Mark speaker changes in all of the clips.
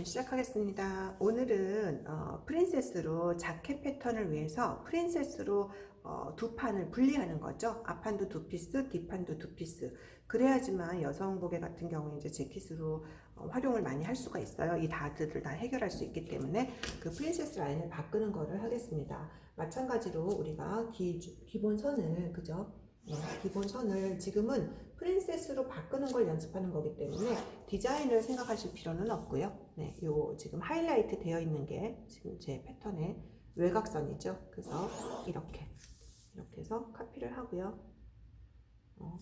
Speaker 1: 시작하겠습니다. 오늘은 프린세스로 자켓 패턴을 위해서 프린세스로 두 판을 분리하는 거죠. 앞판도 두 피스, 뒷판도 두 피스. 그래야지만 여성복에 같은 경우에 이제 재킷으로 활용을 많이 할 수가 있어요. 이 다트를 다 해결할 수 있기 때문에 그 프린세스 라인을 바꾸는 거를 하겠습니다. 마찬가지로 우리가 기본 선을, 그죠? 기본 선을 지금은 프린세스로 바꾸는 걸 연습하는 거기 때문에 디자인을 생각하실 필요는 없고요. 네, 요 지금 하이라이트 되어 있는 게 지금 제 패턴의 외곽선이죠. 그래서 이렇게 해서 카피를 하고요.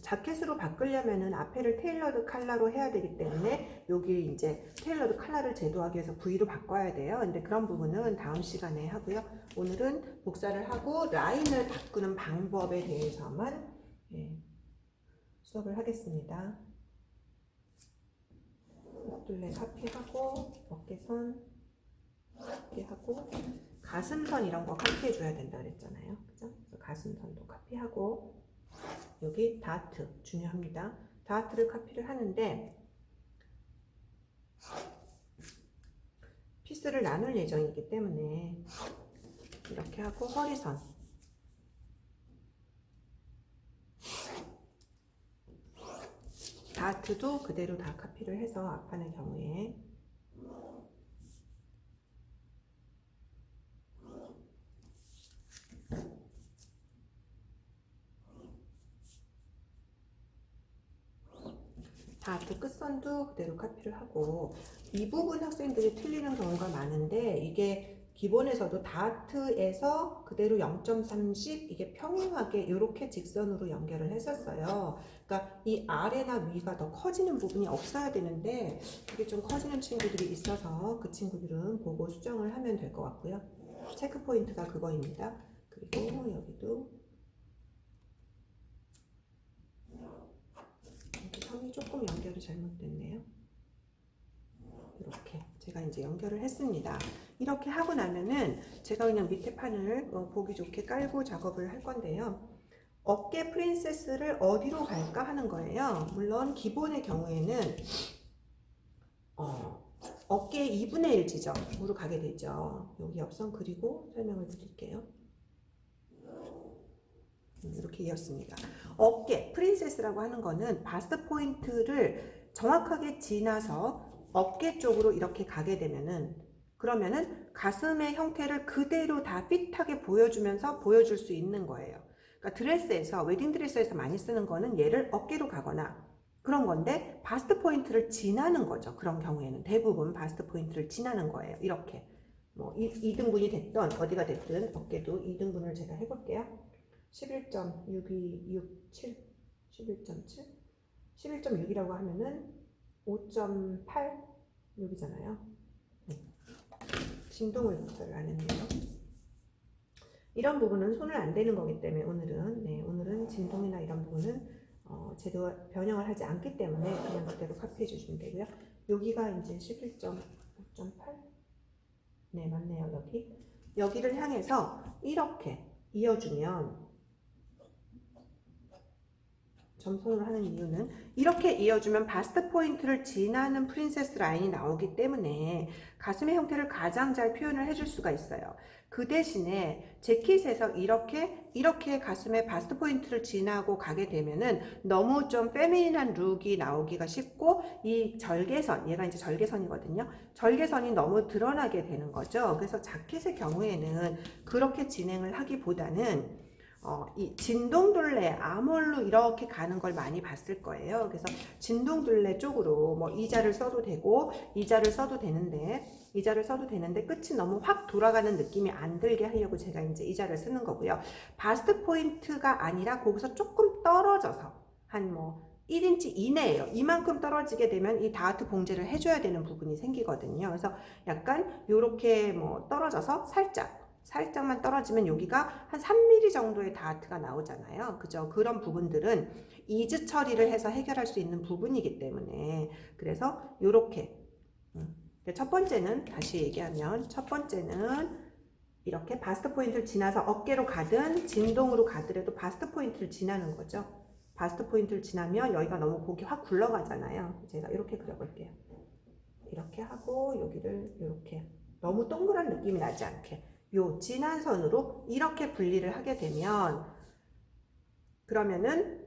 Speaker 1: 자켓으로 바꾸려면은 앞에를 테일러드 컬러로 해야 되기 때문에 여기 이제 테일러드 컬러를 제도하기 위해서 V로 바꿔야 돼요. 근데 그런 부분은 다음 시간에 하고요. 오늘은 복사를 하고 라인을 바꾸는 방법에 대해서만 수업을 하겠습니다. 둘레 카피하고 어깨선 카피하고 가슴선 이런 거 카피해 줘야 된다 그랬잖아요. 그죠? 그래서 가슴선도 카피하고 여기 다트 중요합니다. 다트를 카피를 하는데 피스를 나눌 예정이기 때문에 이렇게 하고 허리선 다트도 그대로 다 카피를 해서 앞판의 경우에 다트 끝선도 그대로 카피를 하고 이 부분 학생들이 틀리는 경우가 많은데 이게 기본에서도 다트에서 그대로 0.30 이게 평행하게 이렇게 직선으로 연결을 했었어요. 그러니까 이 아래나 위가 더 커지는 부분이 없어야 되는데 이게 좀 커지는 친구들이 있어서 그 친구들은 보고 수정을 하면 될 것 같고요. 체크 포인트가 그거입니다. 그리고 여기도 선이 조금 연결이 잘못됐네요. 이렇게 제가 이제 연결을 했습니다. 이렇게 하고 나면은 제가 그냥 밑에 판을 보기 좋게 깔고 작업을 할 건데요. 어깨 프린세스를 어디로 갈까 하는 거예요. 물론 기본의 경우에는 어깨 2분의 1 지점으로 가게 되죠. 여기 옆선 그리고 설명을 드릴게요. 이렇게 이었습니다. 어깨 프린세스라고 하는 거는 바스트 포인트를 정확하게 지나서 어깨 쪽으로 이렇게 가게 되면은 그러면은 가슴의 형태를 그대로 다 핏하게 보여주면서 보여줄 수 있는 거예요. 그러니까 드레스에서 웨딩 드레스에서 많이 쓰는 거는 얘를 어깨로 가거나 그런 건데 바스트 포인트를 지나는 거죠. 그런 경우에는 대부분 바스트 포인트를 지나는 거예요. 이렇게 뭐 2등분이 됐던 어디가 됐든 어깨도 2등분을 제가 해볼게요. 11.6267 11.7 11.6이라고 하면은 5.8 여기잖아요. 진동을 복사를 안 했네요. 이런 부분은 손을 안 대는 거기 때문에 오늘은 진동이나 이런 부분은 제도 변형을 하지 않기 때문에 그냥 그대로 카피해 주시면 되고요. 여기가 이제 11.5.8 네 맞네요. 여기를 향해서 이렇게 이어주면 점선으로 하는 이유는 이렇게 이어주면 바스트 포인트를 지나는 프린세스 라인이 나오기 때문에 가슴의 형태를 가장 잘 표현을 해줄 수가 있어요. 그 대신에 재킷에서 이렇게 가슴에 바스트 포인트를 지나고 가게 되면은 너무 좀 페미닌한 룩이 나오기가 쉽고 이 절개선, 얘가 이제 절개선이거든요. 절개선이 너무 드러나게 되는 거죠. 그래서 자켓의 경우에는 그렇게 진행을 하기보다는 이 진동둘레 아몰로 이렇게 가는 걸 많이 봤을 거예요. 그래서 진동둘레 쪽으로 뭐 이자를 써도 되고 이자를 써도 되는데 끝이 너무 확 돌아가는 느낌이 안 들게 하려고 제가 이제 이자를 쓰는 거고요. 바스트 포인트가 아니라 거기서 조금 떨어져서 한 뭐 1인치 이내예요. 이만큼 떨어지게 되면 이 다트 봉제를 해줘야 되는 부분이 생기거든요. 그래서 약간 이렇게 뭐 떨어져서 살짝만 떨어지면 여기가 한 3mm 정도의 다트가 나오잖아요. 그죠? 그런 부분들은 이즈 처리를 해서 해결할 수 있는 부분이기 때문에 그래서 이렇게 첫 번째는 다시 얘기하면 첫 번째는 이렇게 바스트 포인트를 지나서 어깨로 가든 진동으로 가더라도 바스트 포인트를 지나는 거죠. 바스트 포인트를 지나면 여기가 너무 목이 확 굴러가잖아요. 제가 이렇게 그려볼게요. 이렇게 이렇게 하고 여기를 이렇게 너무 동그란 느낌이 나지 않게 요 진한 선으로 이렇게 분리를 하게 되면 그러면은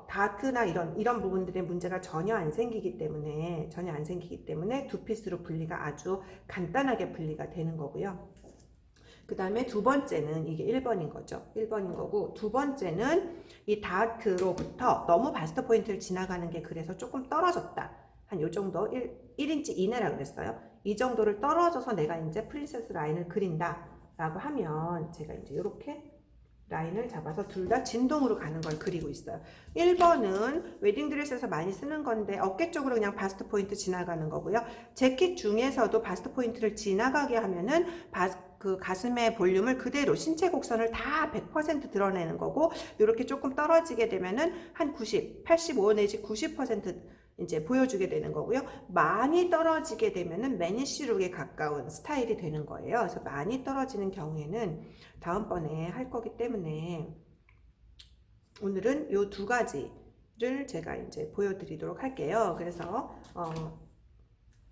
Speaker 1: 다트나 이런 부분들의 문제가 전혀 안 생기기 때문에 두 피스로 분리가 아주 간단하게 분리가 되는 거고요. 그 다음에 두 번째는 이게 1번인 거죠. 1번인 거고, 두 번째는 이 다트로부터 너무 바스트 포인트를 지나가는 게 그래서 조금 떨어졌다. 한 요 정도 1인치 이내라 그랬어요. 이 정도를 떨어져서 내가 이제 프린세스 라인을 그린다 라고 하면 제가 이제 이렇게 라인을 잡아서 둘 다 진동으로 가는 걸 그리고 있어요. 1번은 웨딩드레스에서 많이 쓰는 건데 어깨 쪽으로 그냥 바스트 포인트 지나가는 거고요. 재킷 중에서도 바스트 포인트를 지나가게 하면은 그 가슴의 볼륨을 그대로 신체 곡선을 다 100% 드러내는 거고, 이렇게 조금 떨어지게 되면은 한 90, 85 내지 90% 이제 보여주게 되는 거고요. 많이 떨어지게 되면은 매니쉬룩에 가까운 스타일이 되는 거예요. 그래서 많이 떨어지는 경우에는 다음번에 할 거기 때문에 오늘은 요 두 가지를 제가 이제 보여드리도록 할게요. 그래서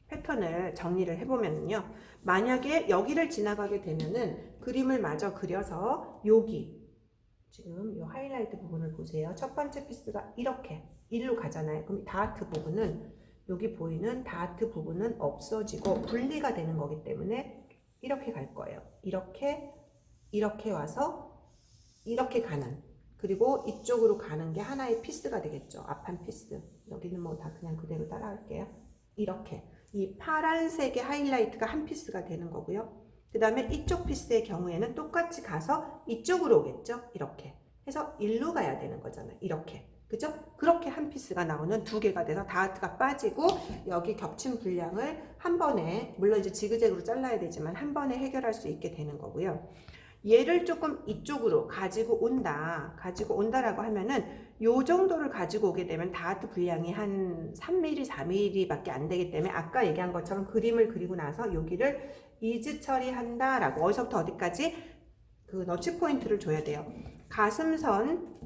Speaker 1: 패턴을 정리를 해보면요. 만약에 여기를 지나가게 되면은 그림을 마저 그려서 여기 지금 이 하이라이트 부분을 보세요. 첫 번째 피스가 이렇게 일로 가잖아요. 그럼 다트 부분은 여기 보이는 다트 부분은 없어지고 분리가 되는 거기 때문에 이렇게 갈 거예요. 이렇게 와서 이렇게 가는, 그리고 이쪽으로 가는 게 하나의 피스가 되겠죠. 앞판 피스. 여기는 뭐 다 그냥 그대로 따라할게요. 이렇게 이 파란색의 하이라이트가 한 피스가 되는 거고요. 그 다음에 이쪽 피스의 경우에는 똑같이 가서 이쪽으로 오겠죠. 이렇게 해서 일로 가야 되는 거잖아요. 이렇게, 그죠? 그렇게 한 피스가 나오는 두 개가 돼서 다트가 빠지고 여기 겹친 분량을 한 번에, 물론 이제 지그재그로 잘라야 되지만 한 번에 해결할 수 있게 되는 거고요. 얘를 조금 이쪽으로 가지고 온다라고 하면은 요 정도를 가지고 오게 되면 다트 분량이 한 3mm, 4mm 밖에 안 되기 때문에 아까 얘기한 것처럼 그림을 그리고 나서 여기를 이즈 처리한다 라고, 어디서부터 어디까지 그 너치 포인트를 줘야 돼요. 가슴선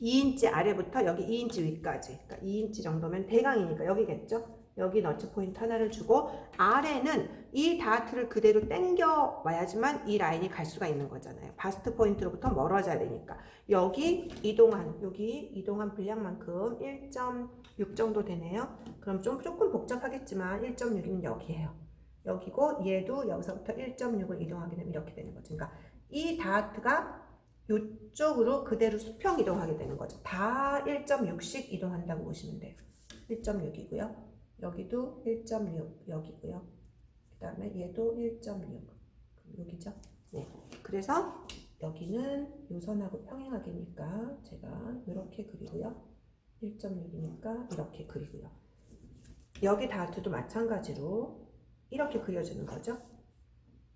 Speaker 1: 2인치 아래부터 여기 2인치 위까지, 그러니까 2인치 정도면 대강이니까 여기겠죠. 여기 너치 포인트 하나를 주고, 아래는 이 다트를 그대로 당겨 와야지만 이 라인이 갈 수가 있는 거잖아요. 바스트 포인트로부터 멀어져야 되니까 여기 이동한 분량만큼 1.6 정도 되네요. 그럼 조금 복잡하겠지만 1.6이면 여기예요. 여기고 얘도 여기서부터 1.6을 이동하게 되면 이렇게 되는 거죠. 그러니까 이 다트가 이쪽으로 그대로 수평 이동하게 되는 거죠. 다 1.6씩 이동한다고 보시면 돼요. 1.6이고요. 여기도 1.6 여기고요. 그 다음에 얘도 1.6 여기죠. 네. 그래서 여기는 요 선하고 평행하게니까 제가 이렇게 그리고요. 1.6이니까 이렇게 그리고요. 여기 다트도 마찬가지로 이렇게 그려주는 거죠.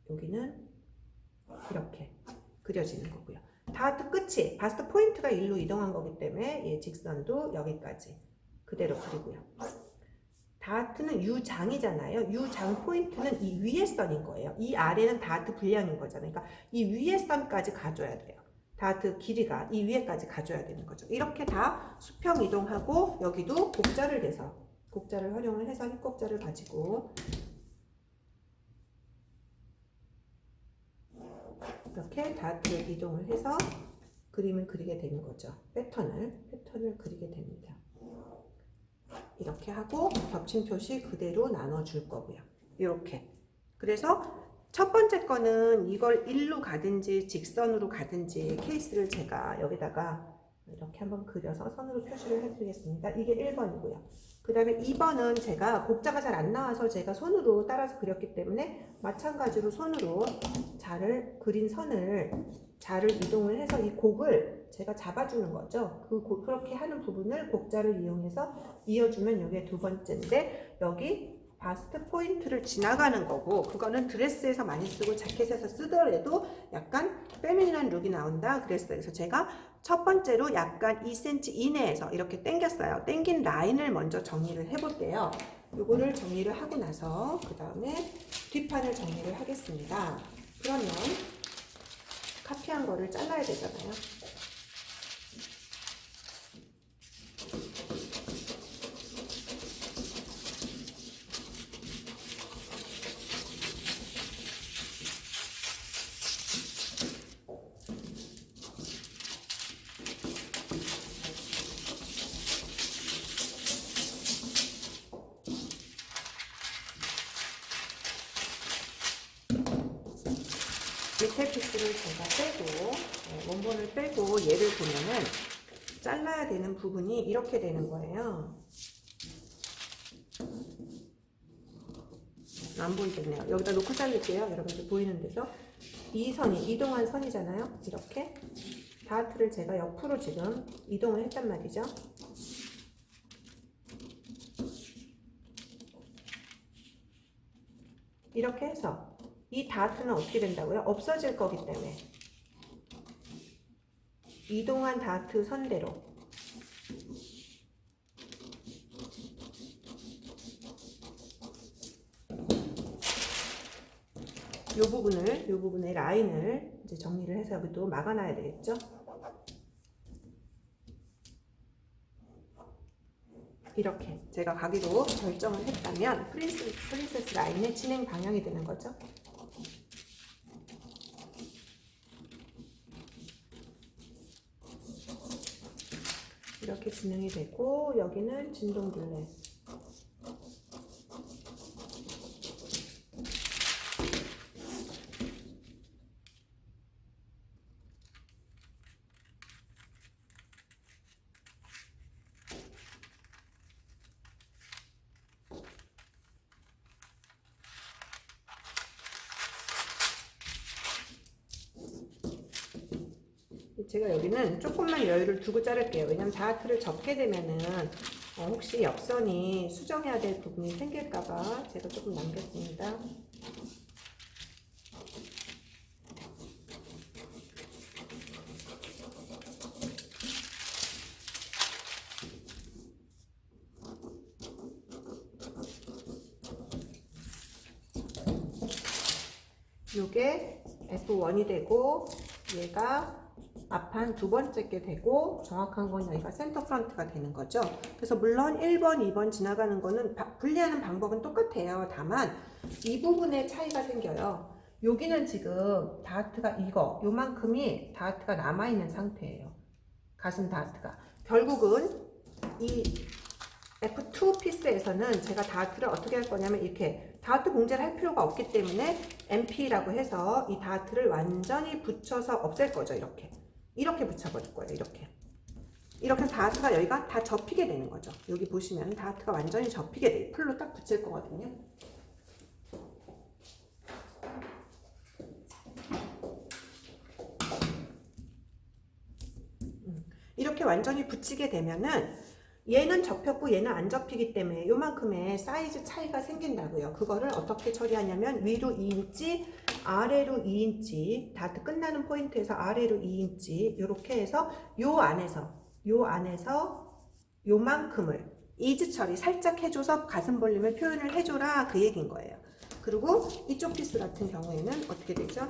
Speaker 1: 여기는 이렇게 그려지는 거고요. 다트 끝이 바스트 포인트가 일로 이동한 거기 때문에 얘 직선도 여기까지 그대로 그리고요. 다트는 U장이잖아요. U장 포인트는 이 위에 선인 거예요. 이 아래는 다트 분량인 거잖아요. 그러니까 이 위에 선까지 가줘야 돼요. 다트 길이가 이 위에까지 가줘야 되는 거죠. 이렇게 다 수평 이동하고, 여기도 곡자를 활용을 해서 힙곡자를 가지고 이렇게 다트 이동을 해서 그림을 그리게 되는 거죠. 패턴을 그리게 됩니다. 이렇게 하고 겹친 표시 그대로 나눠줄 거고요. 이렇게. 그래서 첫 번째 거는 이걸 일로 가든지 직선으로 가든지 케이스를 제가 여기다가 이렇게 한번 그려서 선으로 표시를 해드리겠습니다. 이게 1번이고요. 그 다음에 2번은 제가 곡자가 잘 안 나와서 제가 손으로 따라서 그렸기 때문에 마찬가지로 손으로 그린 선을 자를 이동을 해서 이 곡을 제가 잡아주는 거죠. 그렇게 하는 부분을 곡자를 이용해서 이어주면 이게 두 번째인데, 여기 바스트 포인트를 지나가는 거고, 그거는 드레스에서 많이 쓰고 자켓에서 쓰더라도 약간 페미닌한 룩이 나온다 그랬어요. 그래서 제가 첫 번째로 약간 2cm 이내에서 이렇게 당겼어요. 당긴 라인을 먼저 정리를 해볼게요. 요거를 정리를 하고 나서 그 다음에 뒷판을 정리를 하겠습니다. 그러면 카피한 거를 잘라야 되잖아요. 밑에 피스를 제가 빼고 원본을 빼고 얘를 보면은 잘라야 되는 부분이 이렇게 되는 거예요. 안 보이겠네요. 여기다 놓고 자를게요. 여러분들 보이는 데서. 이 선이 이동한 선이잖아요. 이렇게 다트를 제가 옆으로 지금 이동을 했단 말이죠. 이렇게 해서 이 다트는 어떻게 된다고요? 없어질 거기 때문에 이동한 다트 선대로 요 부분의 라인을 이제 정리를 해서 여기도 막아놔야 되겠죠? 이렇게 제가 가기로 결정을 했다면 프린세스 라인의 진행 방향이 되는 거죠. 이렇게 진행이 되고 여기는 진동둘레. 제가 여기는 조금만 여유를 두고 자를게요. 왜냐면 다트를 접게 되면은 혹시 옆선이 수정해야 될 부분이 생길까봐 제가 조금 남겼습니다. 요게 F1이 되고 얘가 앞판 두 번째 게 되고 정확한 건 여기가 센터 프런트가 되는 거죠. 그래서 물론 1번, 2번 지나가는 거는 분리하는 방법은 똑같아요. 다만 이 부분에 차이가 생겨요. 여기는 지금 다트가 요만큼이 다트가 남아있는 상태예요. 가슴 다트가. 결국은 이 F2 피스에서는 제가 다트를 어떻게 할 거냐면 이렇게 다트 봉제를 할 필요가 없기 때문에 MP라고 해서 이 다트를 완전히 붙여서 없앨 거죠. 이렇게 붙여버릴 거예요. 이렇게 다트가 여기가 다 접히게 되는 거죠. 여기 보시면 다트가 완전히 접히게 돼요. 풀로 딱 붙일 거거든요. 이렇게 완전히 붙이게 되면은 얘는 접혔고 얘는 안 접히기 때문에 요만큼의 사이즈 차이가 생긴다고요. 그거를 어떻게 처리하냐면 위로 2인치, 아래로 2인치, 다트 끝나는 포인트에서 아래로 2인치 이렇게 해서 요 안에서 요만큼을 이즈 처리 살짝 해줘서 가슴 볼륨을 표현을 해줘라 그 얘기인 거예요. 그리고 이쪽 피스 같은 경우에는 어떻게 되죠?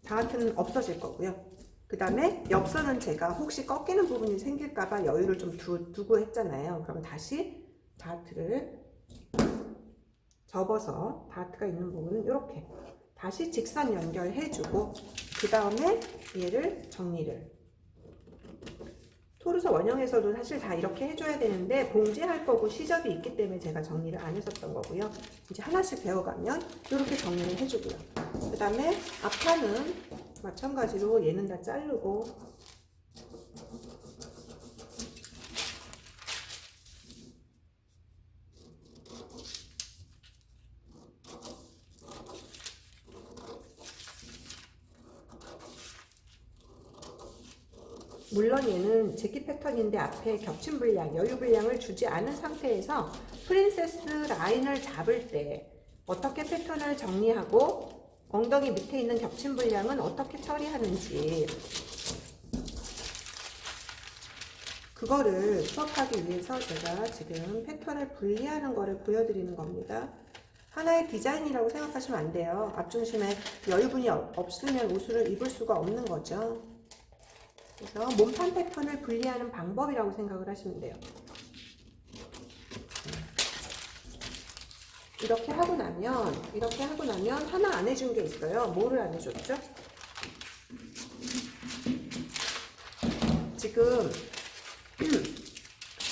Speaker 1: 다트는 없어질 거고요. 그 다음에 옆선은 제가 혹시 꺾이는 부분이 생길까봐 여유를 좀 두고 했잖아요. 그럼 다시 다트를 접어서 다트가 있는 부분은 이렇게 다시 직선 연결해주고 그 다음에 얘를 정리를. 토르서 원형에서도 사실 다 이렇게 해줘야 되는데 봉제할 거고 시접이 있기 때문에 제가 정리를 안 했었던 거고요. 이제 하나씩 배워가면 이렇게 정리를 해주고요. 그 다음에 앞판은 마찬가지로 얘는 다 자르고 물론 얘는 재킷 패턴인데 앞에 겹친 분량, 여유 분량을 주지 않은 상태에서 프린세스 라인을 잡을 때 어떻게 패턴을 정리하고 엉덩이 밑에 있는 겹친 분량은 어떻게 처리하는지 그거를 수업하기 위해서 제가 지금 패턴을 분리하는 거를 보여드리는 겁니다. 하나의 디자인이라고 생각하시면 안 돼요. 앞중심에 여유분이 없으면 옷을 입을 수가 없는 거죠. 그래서 몸판 패턴을 분리하는 방법이라고 생각을 하시면 돼요. 이렇게 하고 나면 하나 안 해준 게 있어요. 뭐를 안 해줬죠? 지금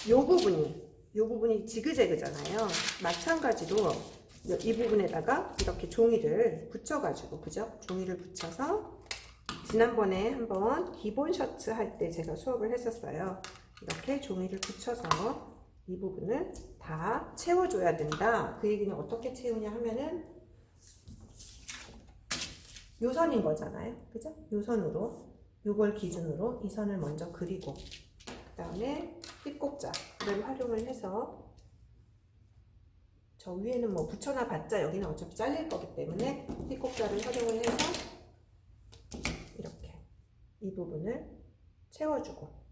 Speaker 1: 요 부분이 지그재그잖아요. 마찬가지로 이 부분에다가 이렇게 종이를 붙여가지고, 그죠? 종이를 붙여서 지난번에 한번 기본 셔츠 할 때 제가 수업을 했었어요. 이렇게 종이를 붙여서 이 부분을 다 채워줘야 된다. 그 얘기는 어떻게 채우냐 하면은 요 선인 거잖아요. 그죠? 요 선으로, 요걸 기준으로 이 선을 먼저 그리고, 그 다음에 삐꼭자를 활용을 해서, 저 위에는 뭐 붙여놔 봤자 여기는 어차피 잘릴 거기 때문에 삐꼭자를 활용을 해서 이렇게 이 부분을 채워주고,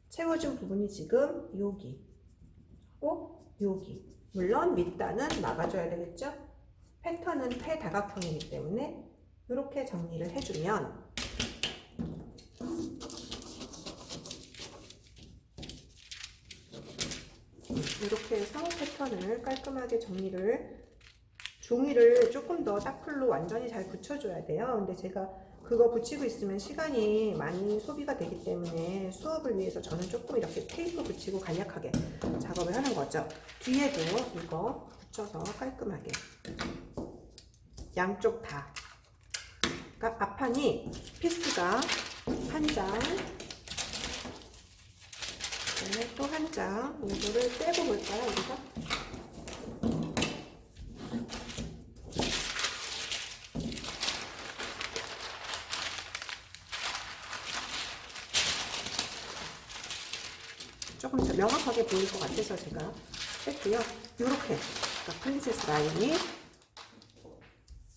Speaker 1: 채워준 부분이 지금 여기 여기, 물론 밑단은 막아줘야 되겠죠? 패턴은 패다각형이기 때문에 이렇게 정리를 해주면 이렇게 해서 패턴을 깔끔하게 정리를, 종이를 조금 더 따풀로 완전히 잘 붙여줘야 돼요. 근데 제가 그거 붙이고 있으면 시간이 많이 소비가 되기 때문에 수업을 위해서 저는 조금 이렇게 테이프 붙이고 간략하게 작업을 하는 거죠. 뒤에도 이거 붙여서 깔끔하게 양쪽 다, 그러니까 앞판이 피스가 한 장, 그다음에 또 한 장, 이거를 떼고 볼까요, 우리가? 조금 더 명확하게 보일 것 같아서 제가 뺐고요. 요렇게, 그러니까 프린세스 라인이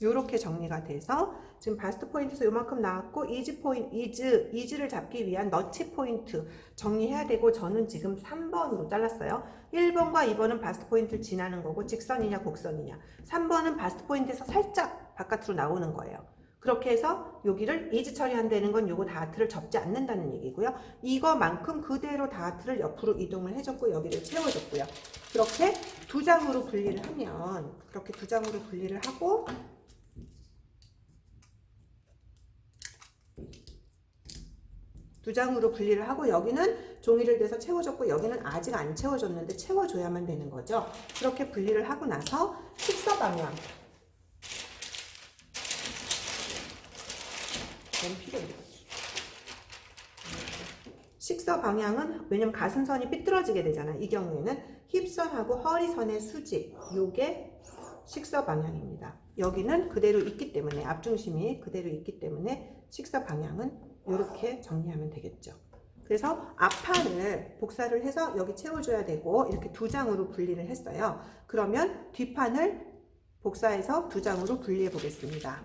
Speaker 1: 요렇게 정리가 돼서 지금 바스트 포인트에서 요만큼 나왔고, 이즈를 잡기 위한 너치 포인트 정리해야 되고, 저는 지금 3번으로 잘랐어요. 1번과 2번은 바스트 포인트를 지나는 거고, 직선이냐 곡선이냐. 3번은 바스트 포인트에서 살짝 바깥으로 나오는 거예요. 그렇게 해서 여기를 이즈 처리한다는 건 요거 다트를 접지 않는다는 얘기고요. 이거만큼 그대로 다트를 옆으로 이동을 해줬고, 여기를 채워줬고요. 그렇게 두 장으로 분리를 하면, 그렇게 두 장으로 분리를 하고, 두 장으로 분리를 하고, 여기는 종이를 대서 채워줬고, 여기는 아직 안 채워줬는데 채워줘야만 되는 거죠. 그렇게 분리를 하고 나서 식서 방향, 식서 방향은, 왜냐면 가슴선이 삐뚤어지게 되잖아요. 이 경우에는 힙선하고 허리선의 수직, 요게 식서 방향입니다. 여기는 그대로 있기 때문에, 앞중심이 그대로 있기 때문에 식서 방향은 이렇게 정리하면 되겠죠. 그래서 앞판을 복사를 해서 여기 채워줘야 되고, 이렇게 두 장으로 분리를 했어요. 그러면 뒷판을 복사해서 두 장으로 분리해 보겠습니다.